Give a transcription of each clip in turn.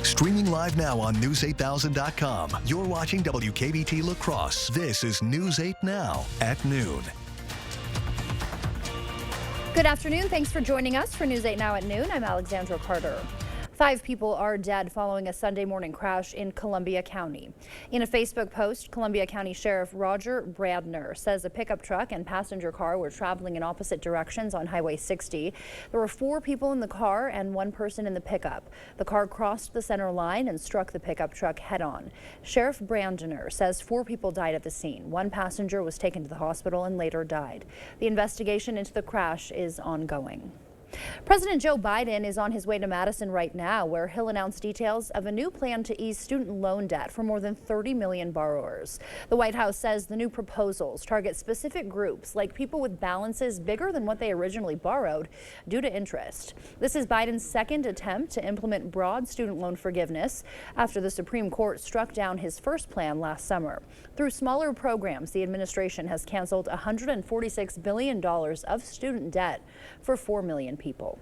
Streaming live now on News8000.com. You're watching WKBT La Crosse. This is News 8 Now at noon. Good afternoon. Thanks for joining us for News 8 Now at noon. I'm Alexandra Carter. 5 people are dead following a Sunday morning crash in Columbia County. In a Facebook post, Columbia County Sheriff Roger Brandner says a pickup truck and passenger car were traveling in opposite directions on Highway 60. There were 4 people in the car and 1 person in the pickup. The car crossed the center line and struck the pickup truck head-on. Sheriff Brandner says 4 people died at the scene. 1 passenger was taken to the hospital and later died. The investigation into the crash is ongoing. President Joe Biden is on his way to Madison right now, where he'll announce details of a new plan to ease student loan debt for more than 30 million borrowers. The White House says the new proposals target specific groups like people with balances bigger than what they originally borrowed due to interest. This is Biden's second attempt to implement broad student loan forgiveness after the Supreme Court struck down his first plan last summer. Through smaller programs, the administration has canceled $146 billion of student debt for 4 million people.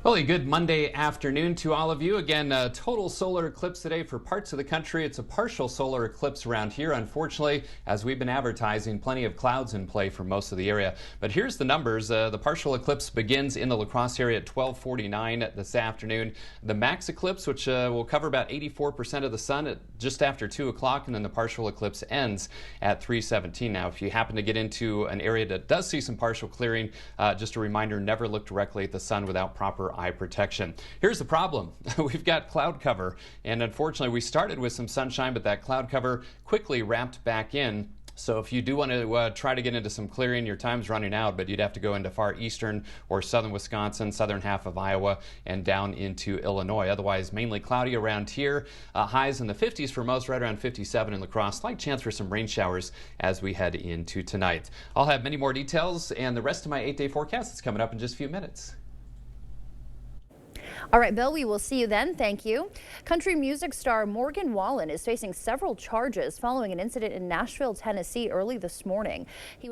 Well, a good Monday afternoon to all of you. Again, a total solar eclipse today for parts of the country. It's a partial solar eclipse around here, unfortunately, as we've been advertising, plenty of clouds in play for most of the area. But here's the numbers. The partial eclipse begins in the La Crosse area at 12:49 this afternoon. The max eclipse, which will cover about 84% of the sun at just after 2 o'clock, and then the partial eclipse ends at 3:17. Now, if you happen to get into an area that does see some partial clearing, just a reminder, never look directly at the sun without proper eye protection. Here's the problem. We've got cloud cover, and unfortunately we started with some sunshine, but that cloud cover quickly wrapped back in. So if you do want to try to get into some clearing, your time's running out, but you'd have to go into far eastern or southern Wisconsin, southern half of Iowa, and down into Illinois. Otherwise, mainly cloudy around here. Highs in the 50s for most, right around 57 in La Crosse. Slight chance for some rain showers as we head into tonight. I'll have many more details and the rest of my 8-day forecast is coming up in just a few minutes. All right, Bill, we will see you then. Thank you. Country music star Morgan Wallen is facing several charges following an incident in Nashville, Tennessee early this morning. He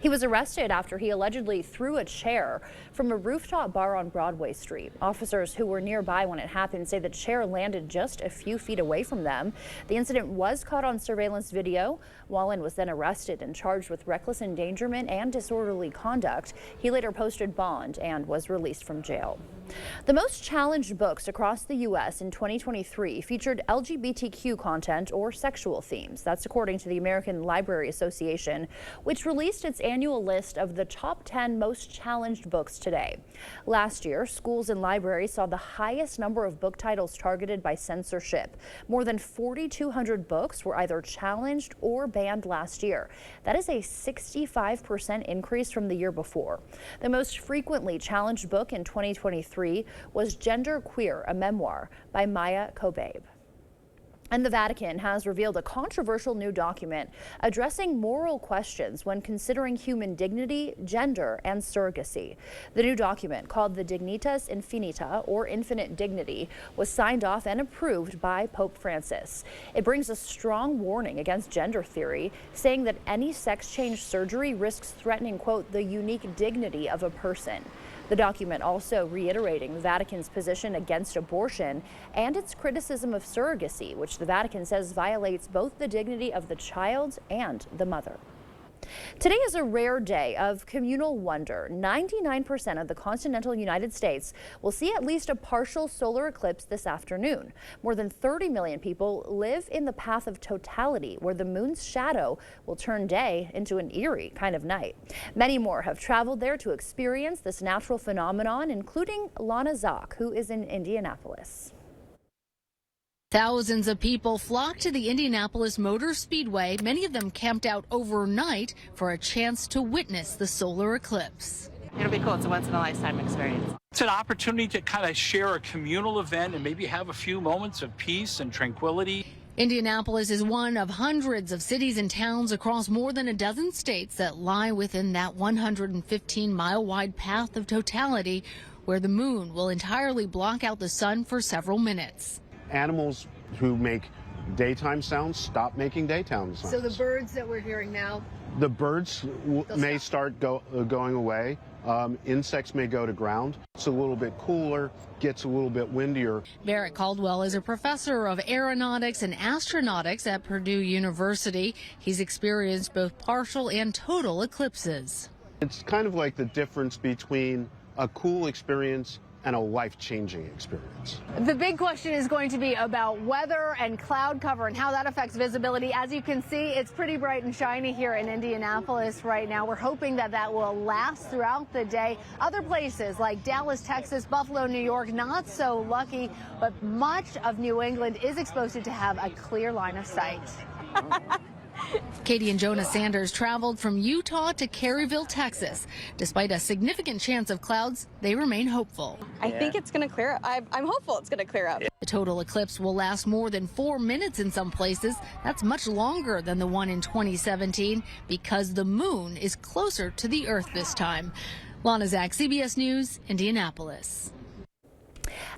was arrested after he allegedly threw a chair from a rooftop bar on Broadway Street. Officers who were nearby when it happened say the chair landed just a few feet away from them. The incident was caught on surveillance video. Wallen was then arrested and charged with reckless endangerment and disorderly conduct. He later posted bond and was released from jail. The most challenged books across the U.S. in 2023 featured LGBTQ content or sexual themes. That's according to the American Library Association, which released its annual list of the top 10 most challenged books today. Last year, schools and libraries saw the highest number of book titles targeted by censorship. More than 4,200 books were either challenged or banned last year. That is a 65% increase from the year before. The most frequently challenged book in 2023 was Gender Queer, a memoir by Maya Kobabe. And the Vatican has revealed a controversial new document addressing moral questions when considering human dignity, gender, and surrogacy. The new document, called the Dignitas Infinita, or Infinite Dignity, was signed off and approved by Pope Francis. It brings a strong warning against gender theory, saying that any sex change surgery risks threatening, quote, the unique dignity of a person. The document also reiterating the Vatican's position against abortion and its criticism of surrogacy, which the Vatican says violates both the dignity of the child and the mother. Today is a rare day of communal wonder. 99% of the continental United States will see at least a partial solar eclipse this afternoon. More than 30 million people live in the path of totality, where the moon's shadow will turn day into an eerie kind of night. Many more have traveled there to experience this natural phenomenon, including Lana Zock, who is in Indianapolis. Thousands of people flocked to the Indianapolis Motor Speedway, many of them camped out overnight for a chance to witness the solar eclipse. It'll be cool. It's a once-in-a-lifetime experience. It's an opportunity to kind of share a communal event and maybe have a few moments of peace and tranquility. Indianapolis is one of hundreds of cities and towns across more than a dozen states that lie within that 115-mile-wide path of totality, where the moon will entirely block out the sun for several minutes. Animals who make daytime sounds, stop making daytime sounds. So the birds that we're hearing now? The birds may start going away. Insects may go to ground. It's a little bit cooler, gets a little bit windier. Barrett Caldwell is a professor of aeronautics and astronautics at Purdue University. He's experienced both partial and total eclipses. It's kind of like the difference between a cool experience and a life-changing experience. The big question is going to be about weather and cloud cover and how that affects visibility. As you can see, it's pretty bright and shiny here in Indianapolis right now. We're hoping that that will last throughout the day. Other places like Dallas, Texas, Buffalo, New York, not so lucky, but much of New England is expected to have a clear line of sight. Katie and Jonah Sanders traveled from Utah to Caryville, Texas. Despite a significant chance of clouds, they remain hopeful. I think it's going to clear up. I'm hopeful it's going to clear up. The total eclipse will last more than 4 minutes in some places. That's much longer than the one in 2017 because the moon is closer to the Earth this time. Lana Zach, CBS News, Indianapolis.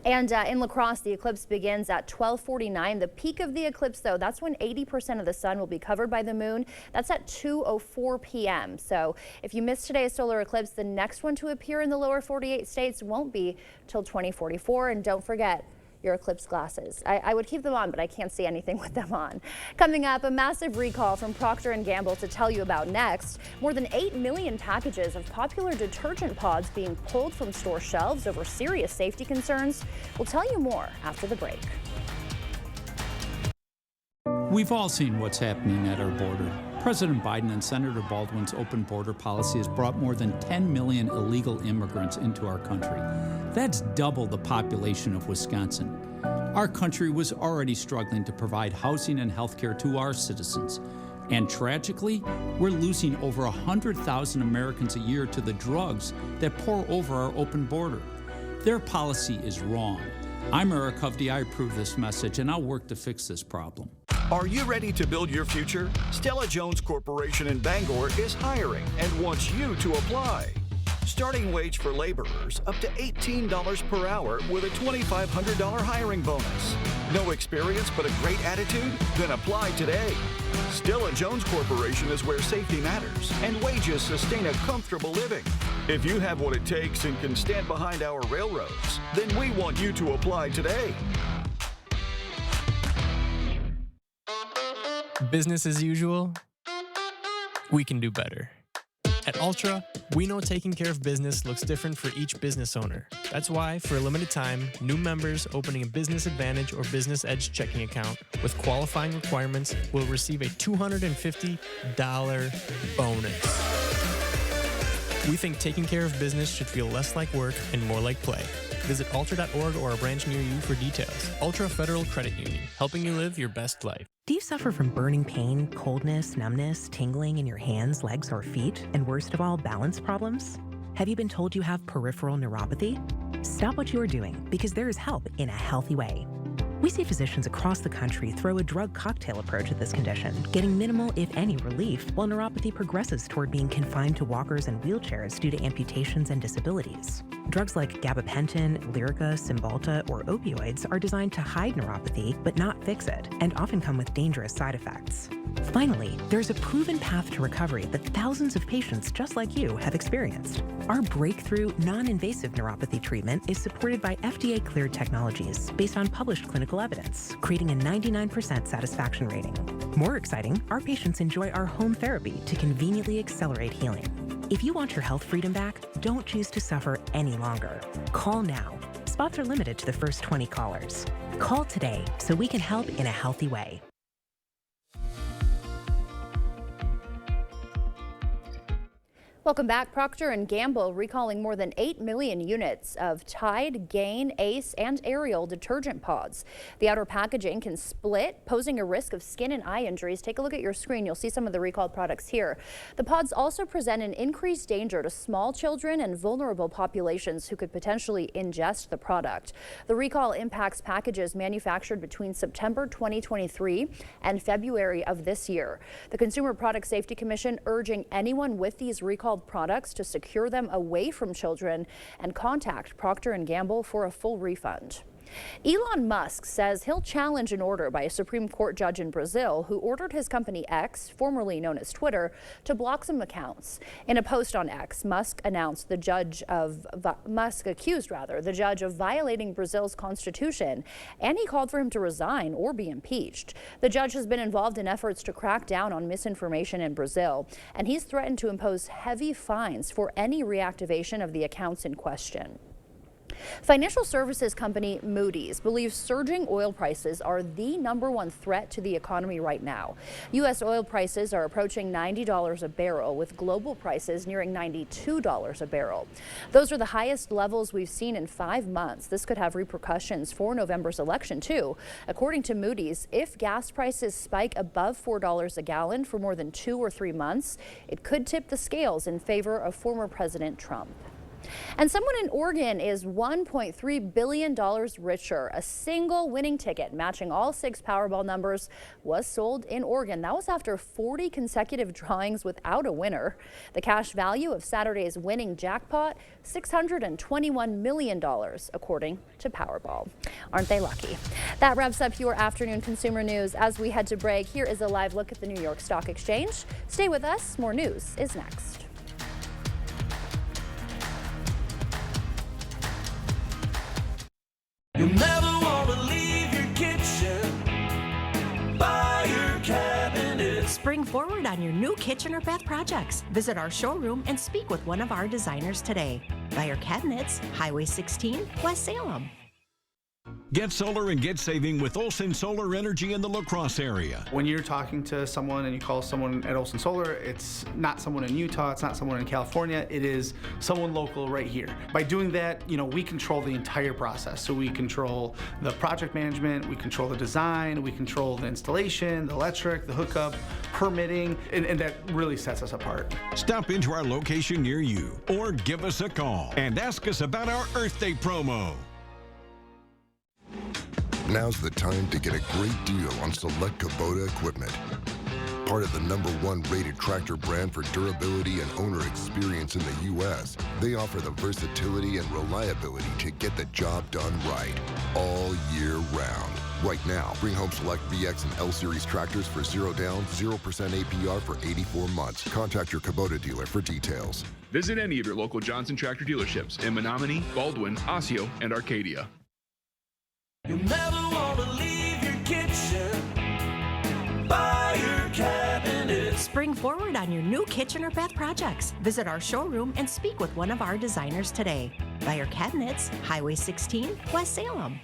And in La Crosse, the eclipse begins at 12:49. The peak of the eclipse, though, that's when 80% of the sun will be covered by the moon. That's at 2:04 p.m. So if you missed today's solar eclipse, the next one to appear in the lower 48 states won't be till 2044. And don't forget your eclipse glasses. I would keep them on, but I can't see anything with them on. Coming up, a massive recall from Procter & Gamble to tell you about next. More than 8 million packages of popular detergent pods being pulled from store shelves over serious safety concerns. We'll tell you more after the break. We've all seen what's happening at our border. President Biden and Senator Baldwin's open border policy has brought more than 10 million illegal immigrants into our country. That's double the population of Wisconsin. Our country was already struggling to provide housing and health care to our citizens. And tragically, we're losing over 100,000 Americans a year to the drugs that pour over our open border. Their policy is wrong. I'm Eric Hovde. I approve this message, and I'll work to fix this problem. Are you ready to build your future? Stella Jones Corporation in Bangor is hiring and wants you to apply. Starting wage for laborers up to $18 per hour with a $2,500 hiring bonus. No experience but a great attitude? Then apply today. Stella Jones Corporation is where safety matters and wages sustain a comfortable living. If you have what it takes and can stand behind our railroads, then we want you to apply today. Business as usual? We can do better. At Ultra, we know taking care of business looks different for each business owner. That's why, for a limited time, new members opening a Business Advantage or Business Edge checking account with qualifying requirements will receive a $250 bonus. We think taking care of business should feel less like work and more like play. Visit ultra.org or a branch near you for details. Ultra Federal Credit Union, helping you live your best life. Do you suffer from burning pain, coldness, numbness, tingling in your hands, legs, or feet, and worst of all, balance problems? Have you been told you have peripheral neuropathy? Stop what you are doing because there is help in a healthy way. We see physicians across the country throw a drug cocktail approach at this condition, getting minimal, if any, relief while neuropathy progresses toward being confined to walkers and wheelchairs due to amputations and disabilities. Drugs like gabapentin, Lyrica, Cymbalta, or opioids are designed to hide neuropathy but not fix it, and often come with dangerous side effects. Finally, there's a proven path to recovery that thousands of patients just like you have experienced. Our breakthrough, non-invasive neuropathy treatment is supported by FDA-cleared technologies based on published clinical evidence, creating a 99% satisfaction rating. More exciting, our patients enjoy our home therapy to conveniently accelerate healing. If you want your health freedom back, don't choose to suffer any longer. Call now. Spots are limited to the first 20 callers. Call today so we can help in a healthy way. Welcome back. Procter & Gamble recalling more than 8 million units of Tide, Gain, Ace, and Ariel detergent pods. The outer packaging can split, posing a risk of skin and eye injuries. Take a look at your screen. You'll see some of the recalled products here. The pods also present an increased danger to small children and vulnerable populations who could potentially ingest the product. The recall impacts packages manufactured between September 2023 and February of this year. The Consumer Product Safety Commission urging anyone with these recalled products to secure them away from children and contact Procter & Gamble for a full refund. Elon Musk says he'll challenge an order by a Supreme Court judge in Brazil who ordered his company X, formerly known as Twitter, to block some accounts. In a post on X, Musk accused the judge of violating Brazil's constitution, and he called for him to resign or be impeached. The judge has been involved in efforts to crack down on misinformation in Brazil, and he's threatened to impose heavy fines for any reactivation of the accounts in question. Financial services company Moody's believes surging oil prices are the #1 threat to the economy right now. U.S. oil prices are approaching $90 a barrel, with global prices nearing $92 a barrel. Those are the highest levels we've seen in 5 months. This could have repercussions for November's election, too. According to Moody's, if gas prices spike above $4 a gallon for more than 2 or 3 months, it could tip the scales in favor of former President Trump. And someone in Oregon is $1.3 billion richer. A single winning ticket matching all 6 Powerball numbers was sold in Oregon. That was after 40 consecutive drawings without a winner. The cash value of Saturday's winning jackpot, $621 million, according to Powerball. Aren't they lucky? That wraps up your afternoon consumer news. As we head to break, here is a live look at the New York Stock Exchange. Stay with us. More news is next. You'll never want to leave your kitchen, buy your cabinets. Spring forward on your new kitchen or bath projects. Visit our showroom and speak with one of our designers today. Buy your cabinets, Highway 16, West Salem. Get solar and get saving with Olson Solar Energy in the La Crosse area. When you're talking to someone and you call someone at Olson Solar, it's not someone in Utah, it's not someone in California, it is someone local right here. By doing that, we control the entire process. So we control the project management, we control the design, we control the installation, the electric, the hookup, permitting, and that really sets us apart. Stop into our location near you or give us a call and ask us about our Earth Day promo. Now's the time to get a great deal on select Kubota equipment. Part of the #1 rated tractor brand for durability and owner experience in the U.S., they offer the versatility and reliability to get the job done right all year round. Right now, bring home select VX and L Series tractors for 0 down, 0% APR for 84 months. Contact your Kubota dealer for details. Visit any of your local Johnson Tractor dealerships in Menominee, Baldwin, Osseo, and Arcadia. You'll never want to leave your kitchen, buy your cabinets. Spring forward on your new kitchen or bath projects. Visit our showroom and speak with one of our designers today. Buy your cabinets, Highway 16, West Salem.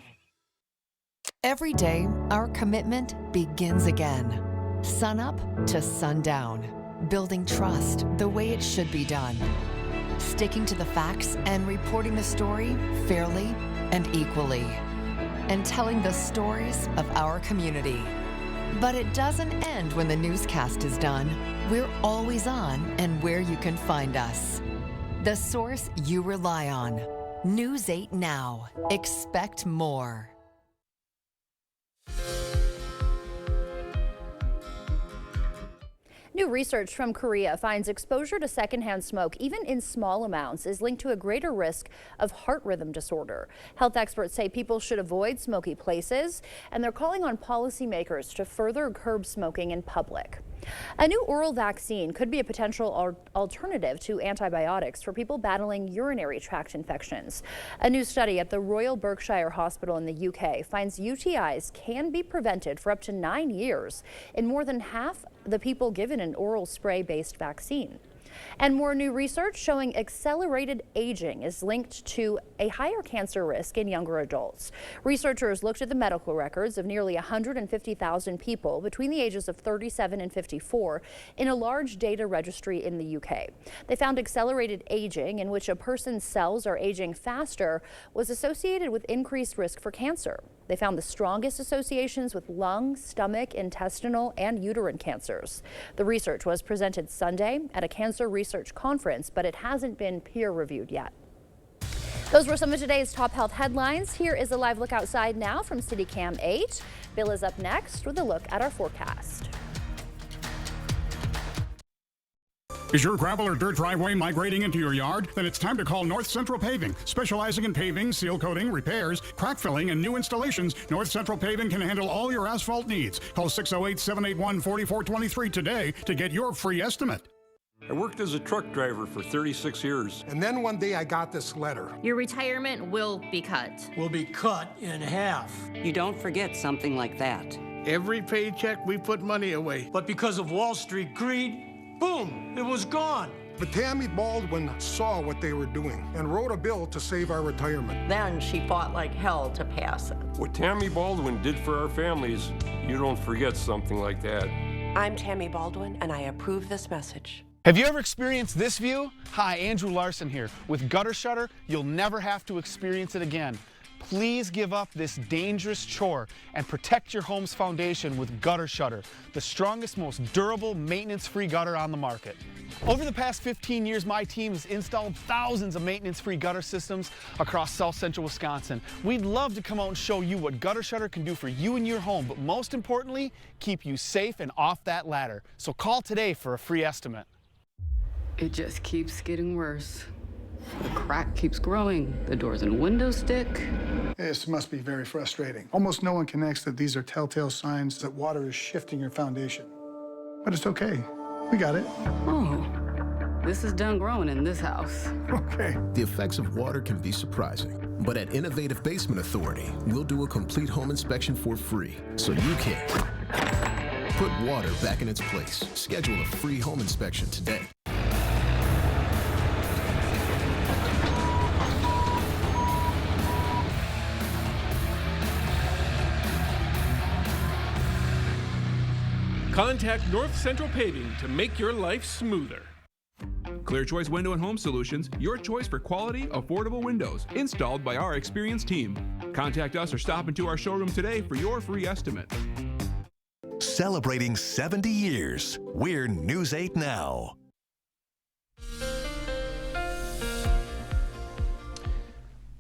Every day, our commitment begins again. Sun up to sundown. Building trust the way it should be done. Sticking to the facts and reporting the story fairly and equally. And telling the stories of our community. But it doesn't end when the newscast is done. We're always on and where you can find us. The source you rely on. News 8 Now. Expect more. New research from Korea finds exposure to secondhand smoke, even in small amounts, is linked to a greater risk of heart rhythm disorder. Health experts say people should avoid smoky places, and they're calling on policymakers to further curb smoking in public. A new oral vaccine could be a potential alternative to antibiotics for people battling urinary tract infections. A new study at the Royal Berkshire Hospital in the UK finds UTIs can be prevented for up to 9 years in more than half the people given an oral spray-based vaccine. And more new research showing accelerated aging is linked to a higher cancer risk in younger adults. Researchers looked at the medical records of nearly 150,000 people between the ages of 37 and 54 in a large data registry in the UK. They found accelerated aging, in which a person's cells are aging faster, was associated with increased risk for cancer. They found the strongest associations with lung, stomach, intestinal, and uterine cancers. The research was presented Sunday at a cancer research conference, but it hasn't been peer-reviewed yet. Those were some of today's top health headlines. Here is a live look outside now from CityCam 8. Bill is up next with a look at our forecast. Is your gravel or dirt driveway migrating into your yard? Then it's time to call North Central Paving. Specializing in paving, seal coating, repairs, crack filling, and new installations, North Central Paving can handle all your asphalt needs. Call 608-781-4423 today to get your free estimate. I worked as a truck driver for 36 years. And then one day I got this letter. Your retirement will be cut. Will be cut in half. You don't forget something like that. Every paycheck we put money away. But because of Wall Street greed, boom, it was gone. But Tammy Baldwin saw what they were doing and wrote a bill to save our retirement. Then she fought like hell to pass it. What Tammy Baldwin did for our families, you don't forget something like that. I'm Tammy Baldwin, and I approve this message. Have you ever experienced this view? Hi, Andrew Larson here. With Gutter Shutter, you'll never have to experience it again. Please give up this dangerous chore and protect your home's foundation with Gutter Shutter, the strongest, most durable, maintenance-free gutter on the market. Over the past 15 years, my team has installed thousands of maintenance-free gutter systems across South Central Wisconsin. We'd love to come out and show you what Gutter Shutter can do for you and your home, but most importantly, keep you safe and off that ladder. So call today for a free estimate. It just keeps getting worse. The crack keeps growing. The doors and windows stick. This must be very frustrating. Almost no one connects that these are telltale signs that water is shifting your foundation. But it's okay. We got it. Oh, this is done growing in this house. Okay. The effects of water can be surprising. But at Innovative Basement Authority, we'll do a complete home inspection for free so you can put water back in its place. Schedule a free home inspection today. Contact North Central Paving to make your life smoother. Clear Choice Window and Home Solutions, your choice for quality, affordable windows, installed by our experienced team. Contact us or stop into our showroom today for your free estimate. Celebrating 70 years, we're News 8 Now.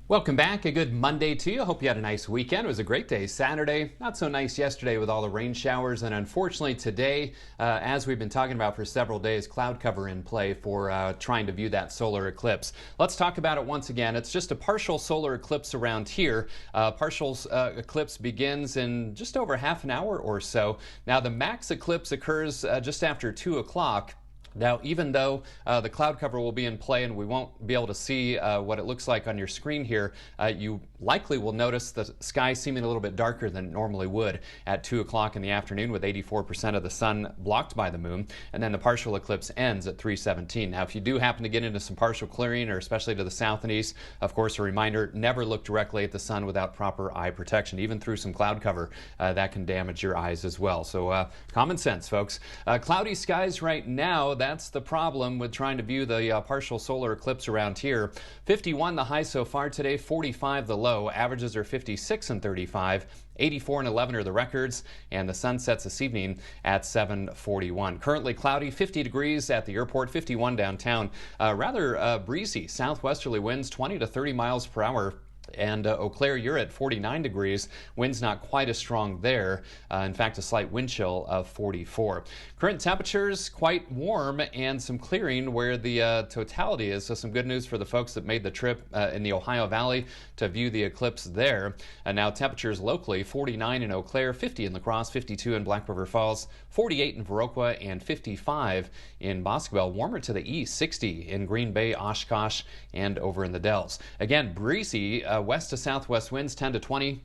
Welcome back. A good Monday to you. Hope you had a nice weekend. It was a great day Saturday. Not so nice yesterday with all the rain showers. And unfortunately today, as we've been talking about for several days, cloud cover in play for trying to view that solar eclipse. Let's talk about it once again. It's just a partial solar eclipse around here. Partial eclipse begins in just over half an hour or so. Now the max eclipse occurs just after 2 o'clock. Now, even though the cloud cover will be in play and we won't be able to see what it looks like on your screen here, you likely will notice the sky seeming a little bit darker than it normally would at 2 o'clock in the afternoon with 84% of the sun blocked by the moon. And then the partial eclipse ends at 3:17. Now, if you do happen to get into some partial clearing, or especially to the south and east, of course, a reminder, never look directly at the sun without proper eye protection. Even through some cloud cover, that can damage your eyes as well. So common sense, folks. Cloudy skies right now. That's the problem with trying to view the partial solar eclipse around here. 51 the high so far today, 45 the low. Averages are 56 and 35. 84 and 11 are the records, and the sun sets this evening at 7:41. Currently cloudy, 50 degrees at the airport, 51 downtown. Rather breezy southwesterly winds, 20 to 30 miles per hour. And Eau Claire, you're at 49 degrees. Wind's not quite as strong there. In fact, a slight wind chill of 44. Current temperatures quite warm and some clearing where the totality is. So some good news for the folks that made the trip in the Ohio Valley to view the eclipse there. And now temperatures locally, 49 in Eau Claire, 50 in La Crosse, 52 in Black River Falls, 48 in Viroqua, and 55 in Boscobel. Warmer to the east, 60 in Green Bay, Oshkosh, and over in the Dells. Again, breezy. West to southwest winds 10 to 20,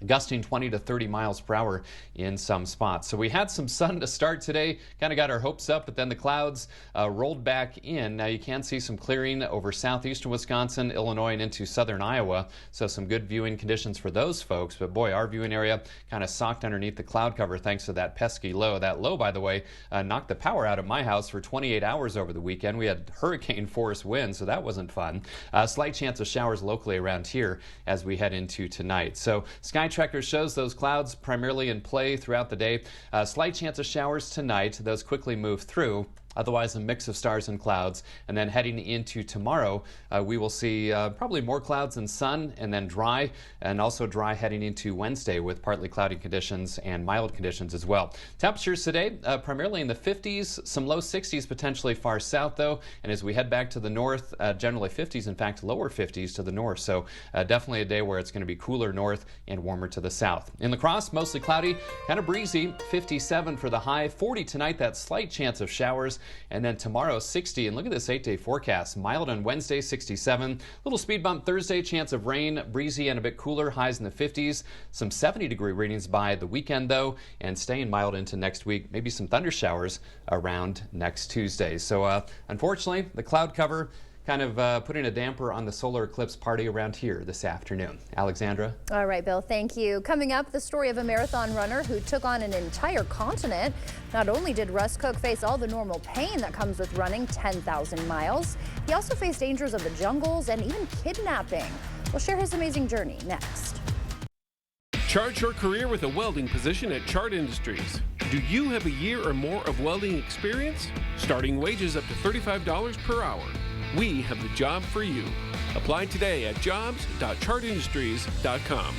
gusting 20 to 30 miles per hour in some spots. So we had some sun to start today, kind of got our hopes up, but then the clouds rolled back in. Now you can see some clearing over southeastern Wisconsin, Illinois, and into southern Iowa. So some good viewing conditions for those folks. But boy, our viewing area kind of socked underneath the cloud cover thanks to that pesky low. That low, by the way, knocked the power out of my house for 28 hours over the weekend. We had hurricane force winds, so that wasn't fun. Slight chance of showers locally around here as we head into tonight. So Sky Tracker shows those clouds primarily in play throughout the day. Slight chance of showers tonight. Those quickly move through. Otherwise, a mix of stars and clouds. And then heading into tomorrow, we will see probably more clouds and sun, and then dry, and also dry heading into Wednesday with partly cloudy conditions and mild conditions as well. Temperatures today, primarily in the 50s, some low 60s potentially far south though. And as we head back to the north, generally 50s, in fact, lower 50s to the north. So definitely a day where it's going to be cooler north and warmer to the south. In La Crosse, mostly cloudy, kind of breezy, 57 for the high, 40 tonight, that slight chance of showers. And then tomorrow, 60. And look at this 8-day forecast. Mild on Wednesday, 67. Little speed bump Thursday, chance of rain, breezy and a bit cooler, highs in the 50s. Some 70-degree readings by the weekend, though, and staying mild into next week. Maybe some thunder showers around next Tuesday. So, unfortunately, the cloud cover kind of putting a damper on the solar eclipse party around here this afternoon. Alexandra? All right, Bill, thank you. Coming up, the story of a marathon runner who took on an entire continent. Not only did Russ Cook face all the normal pain that comes with running 10,000 miles, he also faced dangers of the jungles and even kidnapping. We'll share his amazing journey next. Chart your career with a welding position at Chart Industries. Do you have a year or more of welding experience? Starting wages up to $35 per hour. We have the job for you. Apply today at jobs.chartindustries.com.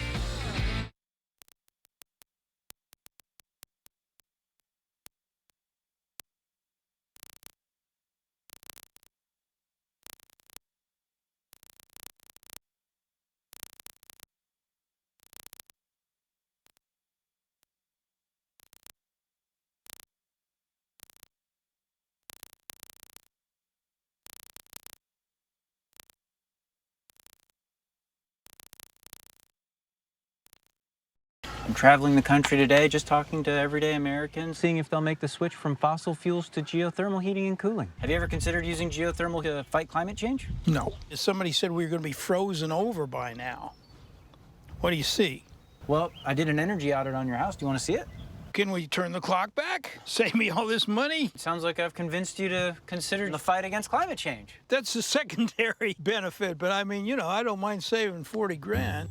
I'm traveling the country today, just talking to everyday Americans, seeing if they'll make the switch from fossil fuels to geothermal heating and cooling. Have you ever considered using geothermal to fight climate change? No. Somebody said we were going to be frozen over by now. What do you see? Well, I did an energy audit on your house. Do you want to see it? Can we turn the clock back? Save me all this money? Sounds like I've convinced you to consider the fight against climate change. That's a secondary benefit, but I mean, you know, I don't mind saving 40 grand.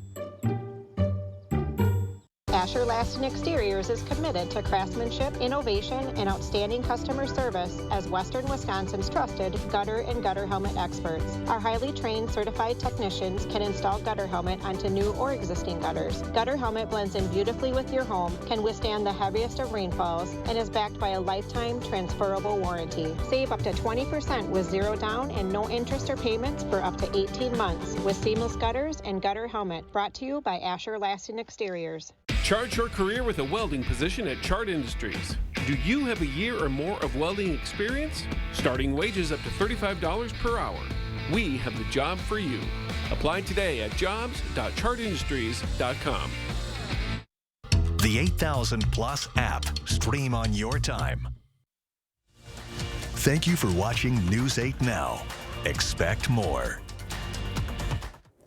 Asher Laston Exteriors is committed to craftsmanship, innovation, and outstanding customer service as Western Wisconsin's trusted gutter and gutter helmet experts. Our highly trained certified technicians can install gutter helmet onto new or existing gutters. Gutter helmet blends in beautifully with your home, can withstand the heaviest of rainfalls, and is backed by a lifetime transferable warranty. Save up to 20% with zero down and no interest or payments for up to 18 months with seamless gutters and gutter helmet. Brought to you by Asher Laston Exteriors. Chart your career with a welding position at Chart Industries. Do you have a year or more of welding experience? Starting wages up to $35 per hour. We have the job for you. Apply today at jobs.chartindustries.com. The 8000 Plus app. Stream on your time. Thank you for watching News 8 Now. Expect more.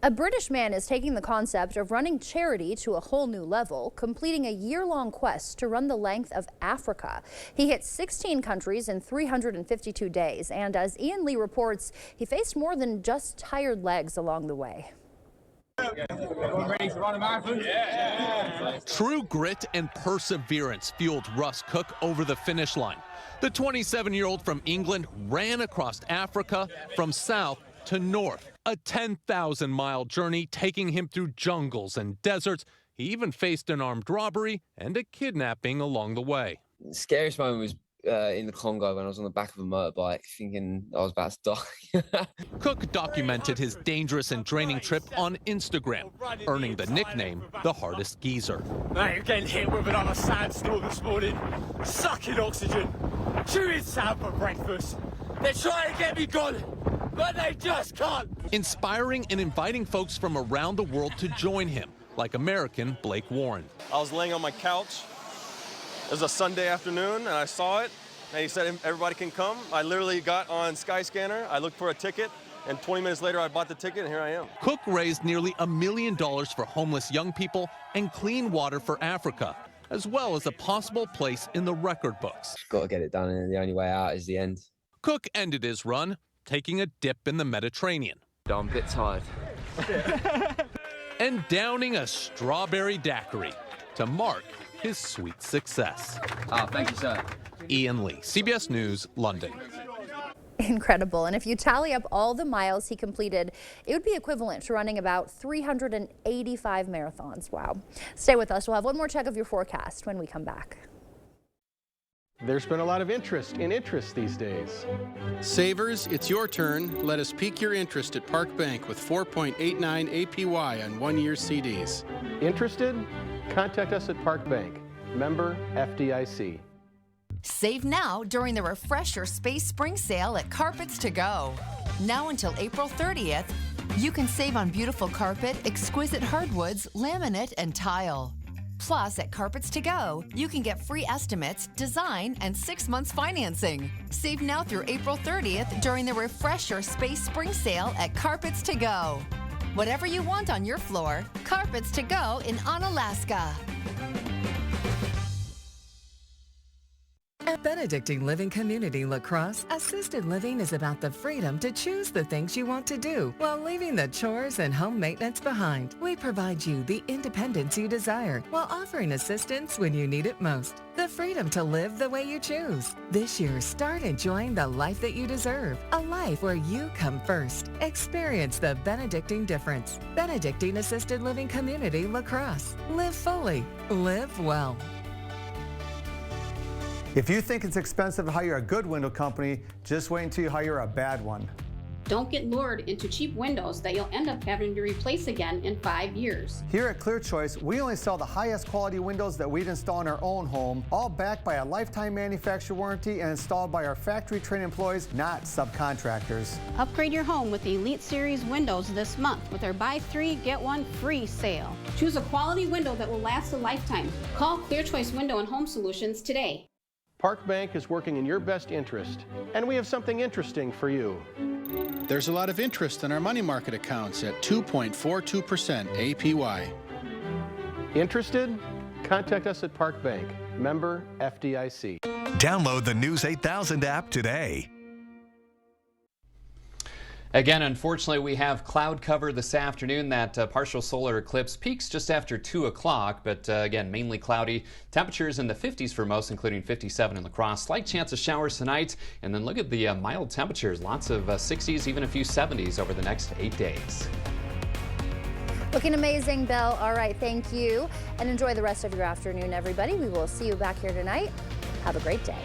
A British man is taking the concept of running charity to a whole new level, completing a year-long quest to run the length of Africa. He hit 16 countries in 352 days, and as Ian Lee reports, he faced more than just tired legs along the way. Ready to run a marathon? Yeah. True grit and perseverance fueled Russ Cook over the finish line. The 27-year-old from England ran across Africa from south to north. A 10,000-mile journey taking him through jungles and deserts. He even faced an armed robbery and a kidnapping along the way. The scariest moment was in the Congo when I was on the back of a motorbike thinking I was about to die. Cook documented his dangerous and draining trip on Instagram, earning the nickname the hardest geezer. Mate, you're getting hit with another sandstorm this morning. Sucking oxygen. Chewing sand for breakfast. They're trying to get me gone, but they just can't. Inspiring and inviting folks from around the world to join him, like American Blake Warren. I was laying on my couch. It was a Sunday afternoon, and I saw it, and he said everybody can come. I literally got on Skyscanner. I looked for a ticket, and 20 minutes later, I bought the ticket, and here I am. Cook raised nearly $1 million for homeless young people and clean water for Africa, as well as a possible place in the record books. Got to get it done, and the only way out is the end. Cook ended his run taking a dip in the Mediterranean. I'm a bit tired. And downing a strawberry daiquiri to mark his sweet success. Oh, thank you, sir. Ian Lee. CBS News, London. Incredible. And if you tally up all the miles he completed, it would be equivalent to running about 385 marathons. Wow. Stay with us. We'll have one more check of your forecast when we come back. There's been a lot of interest these days. Savers, it's your turn. Let us pique your interest at Park Bank with 4.89 APY on one-year CDs. Interested? Contact us at Park Bank. Member FDIC. Save now during the Refresher Space Spring Sale at Carpets to Go. Now until April 30th, you can save on beautiful carpet, exquisite hardwoods, laminate, and tile. Plus, at Carpets to Go, you can get free estimates, design, and 6 months financing. Save now through April 30th during the Refresher Space Spring Sale at Carpets to Go. Whatever you want on your floor, Carpets to Go in Onalaska. At Benedictine Living Community La Crosse, assisted living is about the freedom to choose the things you want to do while leaving the chores and home maintenance behind. We provide you the independence you desire while offering assistance when you need it most. The freedom to live the way you choose. This year, start enjoying the life that you deserve. A life where you come first. Experience the Benedictine difference. Benedictine Assisted Living Community La Crosse. Live fully. Live well. If you think it's expensive to hire a good window company, just wait until you hire a bad one. Don't get lured into cheap windows that you'll end up having to replace again in 5 years. Here at Clear Choice, we only sell the highest quality windows that we'd install in our own home, all backed by a lifetime manufacturer warranty and installed by our factory trained employees, not subcontractors. Upgrade your home with the Elite Series windows this month with our buy 3, get 1 free sale. Choose a quality window that will last a lifetime. Call Clear Choice Window and Home Solutions today. Park Bank is working in your best interest, and we have something interesting for you. There's a lot of interest in our money market accounts at 2.42% APY. Interested? Contact us at Park Bank. Member FDIC. Download the News 8000 app today. Again, unfortunately, we have cloud cover this afternoon. That partial solar eclipse peaks just after 2 o'clock, but again, mainly cloudy. Temperatures in the 50s for most, including 57 in La Crosse. Slight chance of showers tonight, and then look at the mild temperatures. Lots of 60s, even a few 70s over the next 8 days. Looking amazing, Belle. All right, thank you. And enjoy the rest of your afternoon, everybody. We will see you back here tonight. Have a great day.